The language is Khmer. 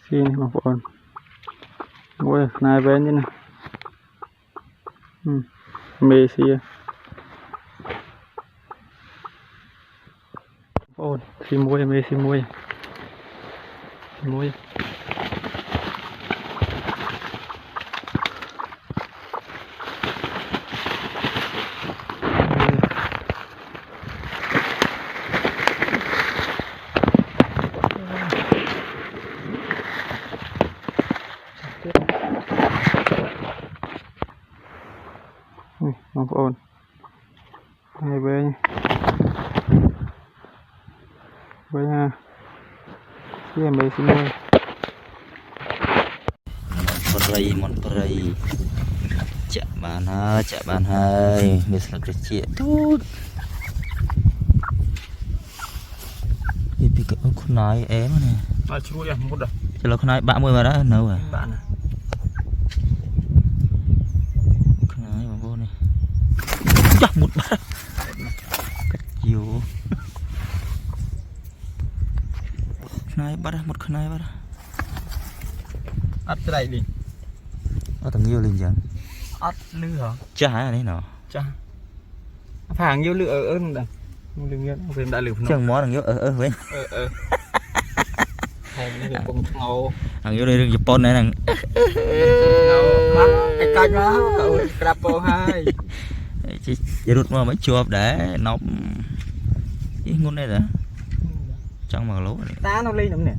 Chi này mà bọn mỗi này bên như này mê xìa ôn xì muối mê xì muối muốiបងប្អូនហើយវិញជាមេស៊ីមួយមនប្រៃចាក់បានហើយមានស្លឹកត្រចៀកទូចពីកអូខ្នាយអែមណាអត់ជ្រួយមុតចុះខ្នាយបាក់មួយមកដែរនៅបាក់ណាខ្នាយបងប្អូននេះចាស់មុតបាត់កាត់យូខ្នាយបាត់មុតខ្នាយបាត់អត់ស្រែកនេះអត់ងាវលេងចឹងអត់លឺហ៎ចាស់ហ្នឹងណ៎ចាស់ផាងាវលឺនឹងដែរលឺងាវពេលដាក់លឺភ្នំចឹងមកងាវវិញហើយនេះកំពុងស្ងោងាវរឿងជប៉ុនហ្នឹងស្ងោមកឯកាច់មកក៏ក្រាបពោហើយជីរត់មកមិនជាប់ដែរណប់ងុននេះតាចង់1គីឡូតានៅលេងហ្នឹងនេះ